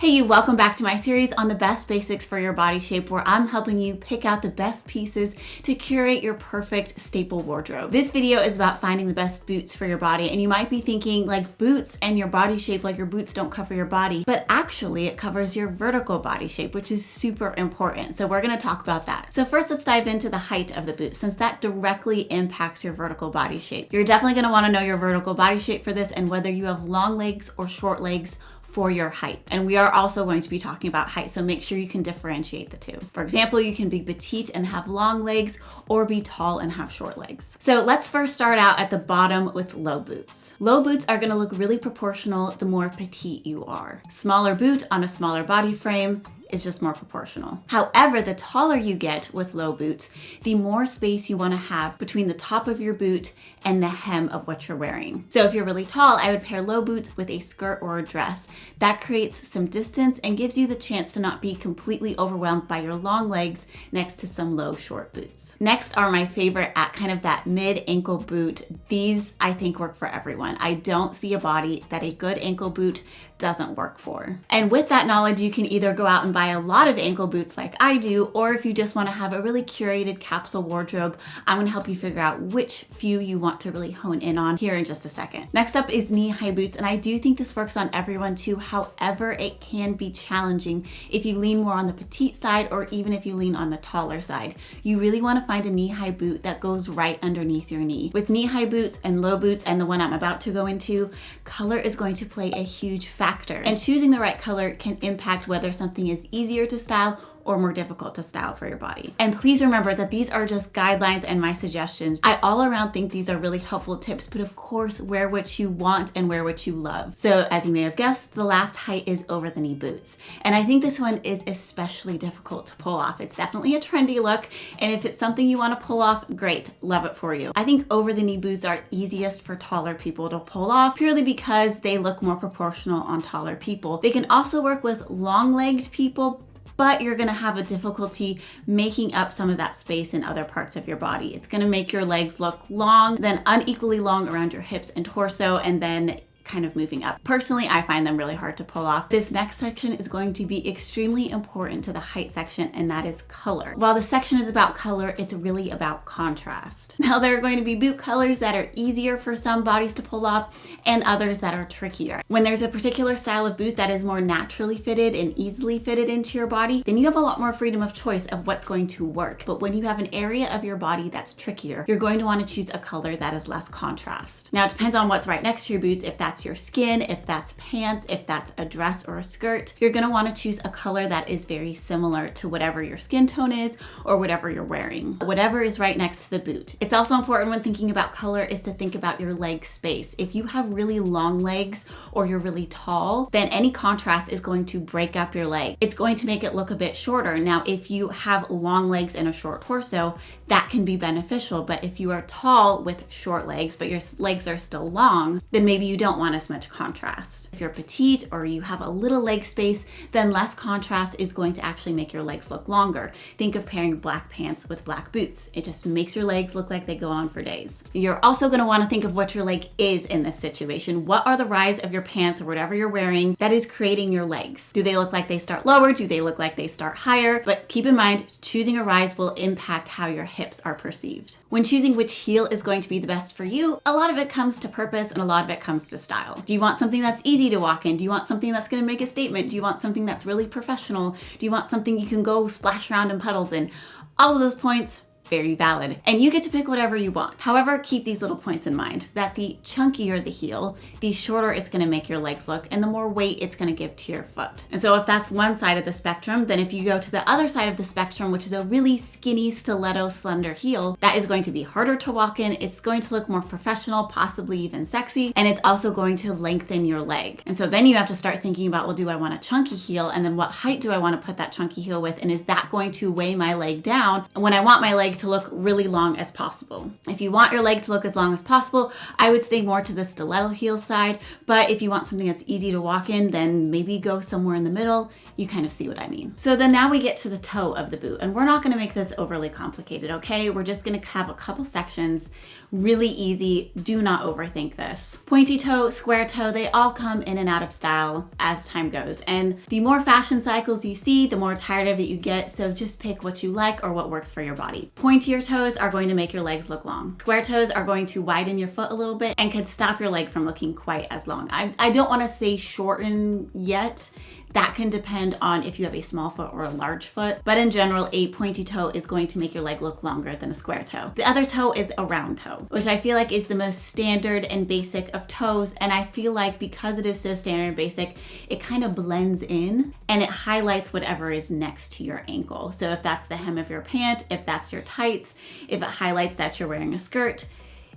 Hey you, welcome back to my series on the best basics for your body shape, where I'm helping you pick out the best pieces to curate your perfect staple wardrobe. This video is about finding the best boots for your body, and you might be thinking like boots and your body shape, like your boots don't cover your body, but actually it covers your vertical body shape, which is super important. So we're gonna talk about that. So first, let's dive into the height of the boot, since that directly impacts your vertical body shape. You're definitely gonna wanna know your vertical body shape for this and whether you have long legs or short legs for your height. And we are also going to be talking about height, so make sure you can differentiate the two. For example, you can be petite and have long legs, or be tall and have short legs. So let's first start out at the bottom with low boots. Low boots are gonna look really proportional the more petite you are. Smaller boot on a smaller body frame is just more proportional. However, the taller you get with low boots, the more space you want to have between the top of your boot and the hem of what you're wearing. So if you're really tall, I would pair low boots with a skirt or a dress. That creates some distance and gives you the chance to not be completely overwhelmed by your long legs next to some low short boots. Next are my favorite at kind of that mid ankle boot. These I think work for everyone. I don't see a body that a good ankle boot doesn't work for. And with that knowledge, you can either go out and buy a lot of ankle boots like I do, or if you just want to have a really curated capsule wardrobe, I'm going to help you figure out which few you want to really hone in on here in just a second. Next up is knee-high boots, and I do think this works on everyone too. However, it can be challenging if you lean more on the petite side, or even if you lean on the taller side. You really want to find a knee-high boot that goes right underneath your knee. With knee-high boots and low boots, and the one I'm about to go into, color is going to play a huge factor. And choosing the right color can impact whether something is easier to style or more difficult to style for your body. And please remember that these are just guidelines and my suggestions. I all around think these are really helpful tips, but of course, wear what you want and wear what you love. So as you may have guessed, the last height is over the knee boots. And I think this one is especially difficult to pull off. It's definitely a trendy look, and if it's something you want to pull off, great, love it for you. I think over the knee boots are easiest for taller people to pull off, purely because they look more proportional on taller people. They can also work with long-legged people, but you're gonna have a difficulty making up some of that space in other parts of your body. It's gonna make your legs look long, then unequally long around your hips and torso, and then kind of moving up. Personally, I find them really hard to pull off. This next section is going to be extremely important to the height section, and that is color. While the section is about color, it's really about contrast. Now, there are going to be boot colors that are easier for some bodies to pull off and others that are trickier. When there's a particular style of boot that is more naturally fitted and easily fitted into your body, then you have a lot more freedom of choice of what's going to work. But when you have an area of your body that's trickier, you're going to want to choose a color that is less contrast. Now, it depends on what's right next to your boots. If that's your skin, if that's pants, if that's a dress or a skirt, you're gonna wanna choose a color that is very similar to whatever your skin tone is or whatever you're wearing. Whatever is right next to the boot. It's also important when thinking about color is to think about your leg space. If you have really long legs or you're really tall, then any contrast is going to break up your leg. It's going to make it look a bit shorter. Now, if you have long legs and a short torso, that can be beneficial, but if you are tall with short legs, but your legs are still long, then maybe you don't want as much contrast. If you're petite or you have a little leg space, then less contrast is going to actually make your legs look longer. Think of pairing black pants with black boots. It just makes your legs look like they go on for days. You're also going to want to think of what your leg is in this situation. What are the rise of your pants or whatever you're wearing that is creating your legs? Do they look like they start lower? Do they look like they start higher? But keep in mind, choosing a rise will impact how your hips are perceived. When choosing which heel is going to be the best for you, a lot of it comes to purpose and a lot of it comes to style. Do you want something that's easy to walk in? Do you want something that's going to make a statement? Do you want something that's really professional? Do you want something you can go splash around in puddles in? All of those points, very valid. And you get to pick whatever you want. However, keep these little points in mind, that the chunkier the heel, the shorter it's gonna make your legs look, and the more weight it's gonna give to your foot. And so if that's one side of the spectrum, then if you go to the other side of the spectrum, which is a really skinny, stiletto, slender heel, that is going to be harder to walk in. It's going to look more professional, possibly even sexy, and it's also going to lengthen your leg. And so then you have to start thinking about, well, do I want a chunky heel? And then what height do I wanna put that chunky heel with? And is that going to weigh my leg down when I want my leg to look really long as possible. If you want your leg to look as long as possible, I would stay more to the stiletto heel side, but if you want something that's easy to walk in, then maybe go somewhere in the middle. You kind of see what I mean. So then now we get to the toe of the boot, and we're not gonna make this overly complicated, okay? We're just gonna have a couple sections, really easy. Do not overthink this. Pointy toe, square toe, they all come in and out of style as time goes. And the more fashion cycles you see, the more tired of it you get. So just pick what you like or what works for your body. Pointier toes are going to make your legs look long. Square toes are going to widen your foot a little bit and could stop your leg from looking quite as long. I don't want to say shorten yet. That can depend on if you have a small foot or a large foot, but in general, a pointy toe is going to make your leg look longer than a square toe. The other toe is a round toe, which I feel like is the most standard and basic of toes, and I feel like because it is so standard and basic, it kind of blends in and it highlights whatever is next to your ankle. So if that's the hem of your pant, if that's your tights, if it highlights that you're wearing a skirt,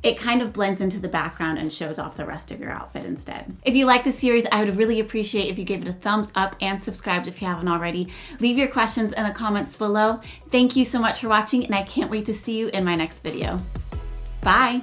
it kind of blends into the background and shows off the rest of your outfit instead. If you like this series, I would really appreciate if you gave it a thumbs up and subscribed if you haven't already. Leave your questions in the comments below. Thank you so much for watching, and I can't wait to see you in my next video. Bye.